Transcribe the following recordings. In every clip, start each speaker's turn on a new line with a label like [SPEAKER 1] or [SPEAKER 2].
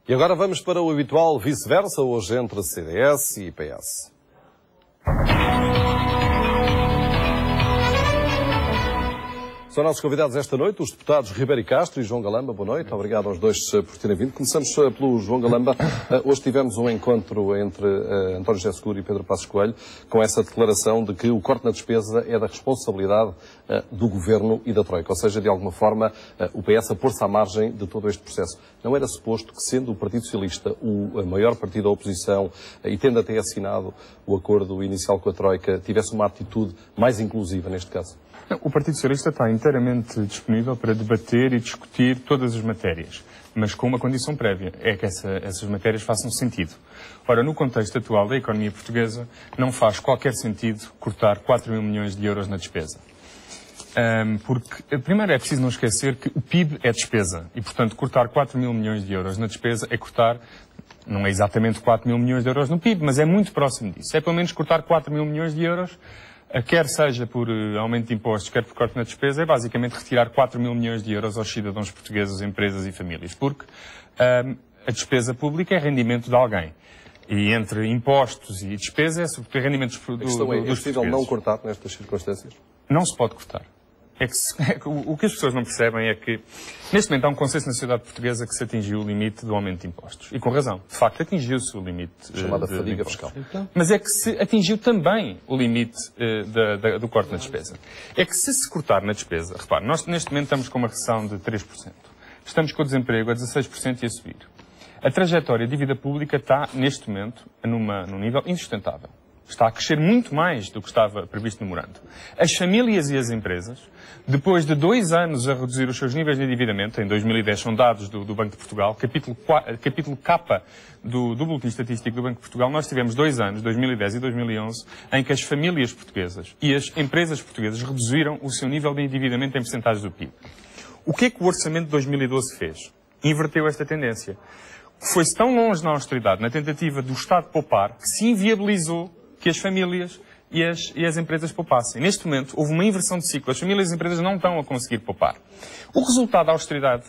[SPEAKER 1] E agora vamos para o habitual vice-versa, hoje entre CDS e PS. São nossos convidados esta noite os deputados Ribeiro Castro e João Galamba. Boa noite. Obrigado aos dois por terem vindo. Começamos pelo João Galamba. Hoje tivemos um encontro entre António José Seguro e Pedro Passos Coelho com essa declaração de que o corte na despesa é da responsabilidade do Governo e da Troika. Ou seja, de alguma forma, o PS a pôr-se à margem de todo este processo. Não era suposto que, sendo o Partido Socialista o maior partido da oposição e tendo até assinado o acordo inicial com a Troika, tivesse uma atitude mais inclusiva neste caso?
[SPEAKER 2] O Partido Socialista está inteiramente disponível para debater e discutir todas as matérias, mas com uma condição prévia, é que essas matérias façam sentido. Ora, no contexto atual da economia portuguesa, não faz qualquer sentido cortar 4 mil milhões de euros na despesa. Porque, primeiro, é preciso não esquecer que o PIB é despesa e, portanto, cortar 4 mil milhões de euros na despesa é cortar, não é exatamente 4 mil milhões de euros no PIB, mas é muito próximo disso. É pelo menos cortar 4 mil milhões de euros, quer seja por aumento de impostos, quer por corte na despesa, é basicamente retirar 4 mil milhões de euros aos cidadãos portugueses, empresas e famílias, porque a despesa pública é rendimento de alguém. E entre impostos e despesa é sobretudo rendimentos dos portugueses.
[SPEAKER 1] É possível não cortar nestas circunstâncias?
[SPEAKER 2] Não se pode cortar. O que as pessoas não percebem é que, neste momento, há um consenso na sociedade portuguesa que se atingiu o limite do aumento de impostos. E com razão. De facto, atingiu-se o limite
[SPEAKER 1] chamada fadiga fiscal.
[SPEAKER 2] Mas é que se atingiu também o limite do corte na despesa. É que se cortar na despesa, repare, nós neste momento estamos com uma recessão de 3%. Estamos com o desemprego a 16% e a subir. A trajetória de dívida pública está, neste momento, num nível insustentável. Está a crescer muito mais do que estava previsto no memorando. As famílias e as empresas, depois de 2 anos a reduzir os seus níveis de endividamento, em 2010 são dados do Banco de Portugal, capítulo K do Boletim Estatístico do Banco de Portugal, nós tivemos 2 anos, 2010 e 2011, em que as famílias portuguesas e as empresas portuguesas reduziram o seu nível de endividamento em percentagens do PIB. O que é que o Orçamento de 2012 fez? Inverteu esta tendência. Foi-se tão longe na austeridade, na tentativa do Estado poupar, que se inviabilizou que as famílias e as empresas poupassem. Neste momento, houve uma inversão de ciclo. As famílias e as empresas não estão a conseguir poupar. O resultado da austeridade,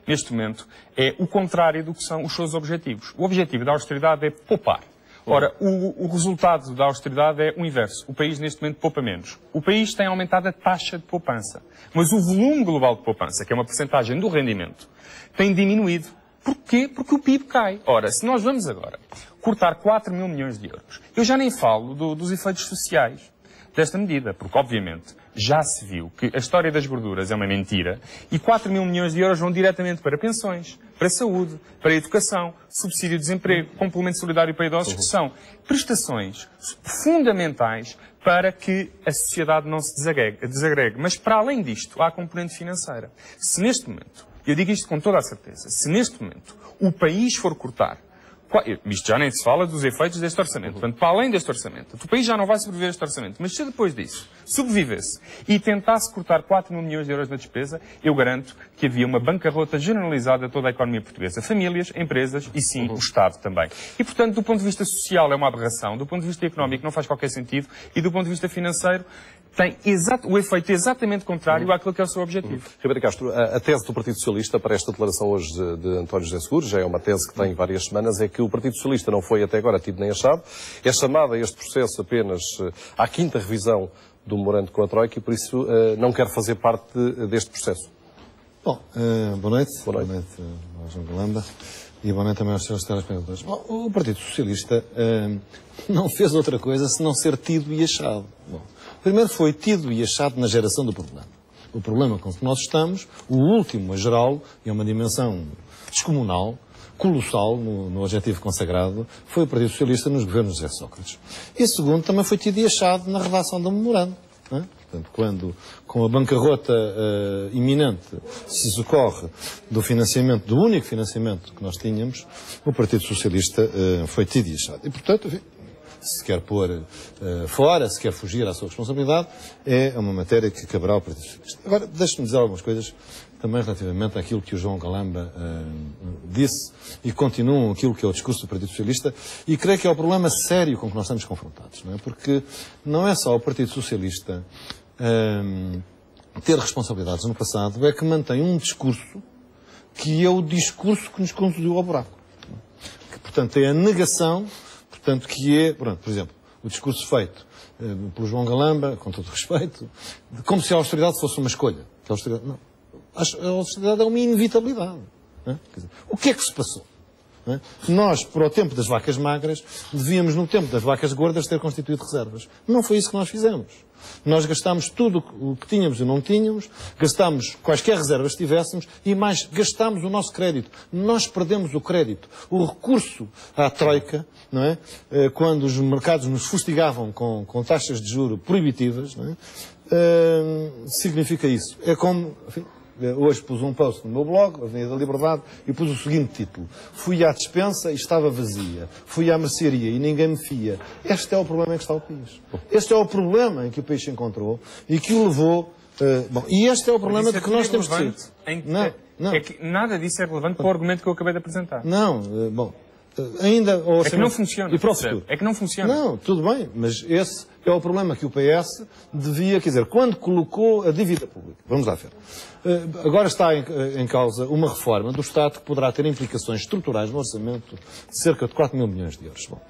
[SPEAKER 2] neste momento, é o contrário do que são os seus objetivos. O objetivo da austeridade é poupar. Ora, o resultado da austeridade é o inverso. O país, neste momento, poupa menos. O país tem aumentado a taxa de poupança. Mas o volume global de poupança, que é uma percentagem do rendimento, tem diminuído. Porquê? Porque o PIB cai. Ora, se nós vamos agora cortar 4 mil milhões de euros, eu já nem falo dos efeitos sociais desta medida, porque, obviamente, já se viu que a história das gorduras é uma mentira e 4 mil milhões de euros vão diretamente para pensões, para saúde, para educação, subsídio de desemprego, complemento solidário para idosos, que são prestações fundamentais para que a sociedade não se desagregue. Mas, para além disto, há a componente financeira. Se neste momento, eu digo isto com toda a certeza, se neste momento o país for cortar, isto já nem se fala dos efeitos deste orçamento, portanto, para além deste orçamento, o país já não vai sobreviver a este orçamento, mas se depois disso sobrevivesse e tentasse cortar 4 mil milhões de euros da despesa, eu garanto que havia uma bancarrota generalizada a toda a economia portuguesa. Famílias, empresas e sim, o Estado também. E, portanto, do ponto de vista social é uma aberração, do ponto de vista económico não faz qualquer sentido e do ponto de vista financeiro tem o efeito exatamente contrário àquilo que é o seu objetivo.
[SPEAKER 1] Ribeiro Castro, a tese do Partido Socialista para esta declaração hoje de António José Seguro, já é uma tese que tem várias semanas, é que o Partido Socialista não foi até agora tido nem achado, é chamado a este processo apenas à 5ª revisão do memorando com a Troika e por isso não quer fazer parte deste processo.
[SPEAKER 3] Bom, boa noite. Boa noite ao João Galamba e boa noite também aos seus telespectadores. Bom, o Partido Socialista não fez outra coisa senão ser tido e achado. Bom, primeiro foi tido e achado na geração do problema. O problema com que nós estamos, o último a gerá-lo, é uma dimensão descomunal, colossal no objetivo consagrado, foi o Partido Socialista nos governos de José Sócrates. E segundo, também foi tido e achado na redação do memorando. Não é? Portanto, quando, com a bancarrota iminente, se socorre do financiamento, do único financiamento que nós tínhamos, o Partido Socialista foi tido e achado. E, portanto, enfim, se quer pôr fora, se quer fugir à sua responsabilidade, é uma matéria que caberá ao Partido Socialista. Agora, deixe-me dizer algumas coisas também relativamente àquilo que o João Galamba disse e continuam aquilo que é o discurso do Partido Socialista e creio que é o problema sério com que nós estamos confrontados, não é? Porque não é só o Partido Socialista ter responsabilidades no passado, é que mantém um discurso que é o discurso que nos conduziu ao buraco. portanto, é a negação, portanto, que é, pronto, por exemplo, o discurso feito pelo João Galamba, com todo respeito, como se a austeridade fosse uma escolha. A austeridade, não. A austeridade é uma inevitabilidade. Não é? Quer dizer, o que é que se passou? Não é? Nós, para o tempo das vacas magras, devíamos, no tempo das vacas gordas, ter constituído reservas. Não foi isso que nós fizemos. Nós gastámos tudo o que tínhamos e não tínhamos, gastámos quaisquer reservas que tivéssemos e mais, gastámos o nosso crédito. Nós perdemos o crédito. O recurso à troika, não é? Quando os mercados nos fustigavam com taxas de juro proibitivas, não é? Significa isso. É como... Enfim, hoje pus um post no meu blog, Avenida da Liberdade, e pus o seguinte título: fui à despensa e estava vazia. Fui à mercearia e ninguém me fia. Este é o problema em que está o país. Este é o problema em que o país se encontrou e que o levou... e este é o problema de que nós temos que ser.
[SPEAKER 2] Não. É que nada disso é relevante para o argumento que eu acabei de apresentar.
[SPEAKER 3] Não, ainda...
[SPEAKER 2] É que não funciona.
[SPEAKER 3] E para o futuro?
[SPEAKER 2] É que não funciona.
[SPEAKER 3] Não, tudo bem, mas esse é o problema que o PS devia, quer dizer, quando colocou a dívida pública. Vamos lá ver. Agora está em causa uma reforma do Estado que poderá ter implicações estruturais no orçamento de cerca de 4 mil milhões de euros. Bom,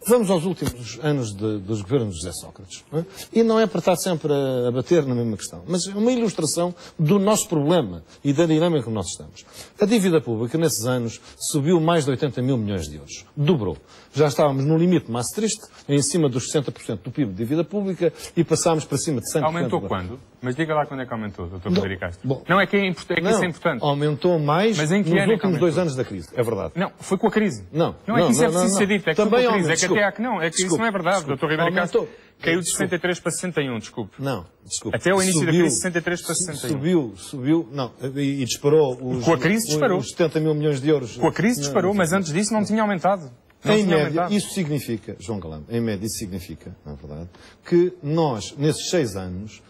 [SPEAKER 3] vamos aos últimos anos dos governos de José Sócrates. Não é? E não é para estar sempre a bater na mesma questão, mas é uma ilustração do nosso problema e da dinâmica que nós estamos. A dívida pública, nesses anos, subiu mais de 80 mil milhões de euros. Dobrou. Já estávamos no limite de Maastricht, em cima dos 60% do PIB de dívida pública, e passámos para cima de 100%.
[SPEAKER 2] Aumentou quando? Mas diga lá quando é que aumentou, Dr. Rodrigo Castro. Bom, não, é que isso é importante.
[SPEAKER 3] Aumentou mais
[SPEAKER 2] nos
[SPEAKER 3] últimos 2 anos da crise, é verdade.
[SPEAKER 2] Não, foi com a crise.
[SPEAKER 3] Não
[SPEAKER 2] é que isso é preciso ser dito, é que
[SPEAKER 3] também
[SPEAKER 2] foi com a crise.
[SPEAKER 3] desculpe,
[SPEAKER 2] é que até há que não, é que isso não é verdade, Dr. Rodrigo Castro. Caiu de 63 para 61, desculpe.
[SPEAKER 3] Não, desculpe.
[SPEAKER 2] Até o início da crise, 63 para 61.
[SPEAKER 3] Subiu, não, e disparou
[SPEAKER 2] com a crise disparou.
[SPEAKER 3] Os 70 mil milhões de euros.
[SPEAKER 2] Com a crise disparou, mas antes disso não tinha aumentado.
[SPEAKER 3] Em média, isso significa, João Galamba, em média isso significa, na verdade, que nós, nesses 6 anos,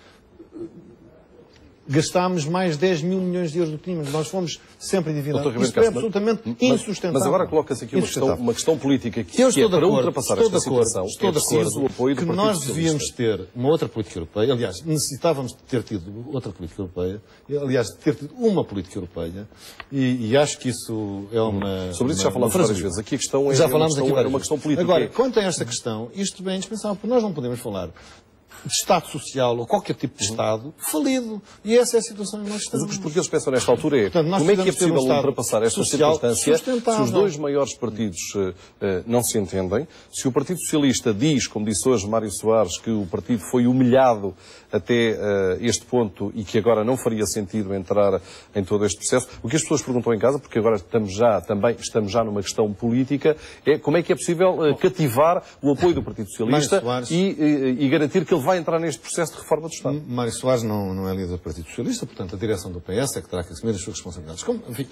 [SPEAKER 3] gastámos mais 10 mil milhões de euros do que tínhamos. Nós fomos sempre endividados. Isto é absolutamente insustentável.
[SPEAKER 1] Mas agora coloca-se aqui uma questão política que é para ultrapassar esta situação.
[SPEAKER 3] Estou de acordo que nós devíamos ter uma outra política europeia. Aliás, necessitávamos de ter tido outra política europeia. Aliás, de ter tido uma política europeia. E acho que isso é uma...
[SPEAKER 1] Sobre isso já falámos várias vezes. Aqui a questão é uma questão política.
[SPEAKER 3] Agora, quanto a esta questão, isto é indispensável, porque nós não podemos falar de Estado social ou qualquer tipo de Estado falido. E essa é a situação em que nós estamos.
[SPEAKER 1] Mas o que os portugueses pensam nesta altura é,
[SPEAKER 3] portanto,
[SPEAKER 1] como é que é possível ultrapassar esta circunstância se os dois maiores partidos não se entendem, se o Partido Socialista diz, como disse hoje Mário Soares, que o partido foi humilhado até este ponto e que agora não faria sentido entrar em todo este processo. O que as pessoas perguntam em casa, porque agora estamos já numa questão política, é como é que é possível cativar o apoio do Partido Socialista e garantir que ele vai entrar neste processo de reforma do Estado.
[SPEAKER 3] Mário Soares não é líder do Partido Socialista, portanto a direção do PS é que terá que assumir as suas responsabilidades. Enfim,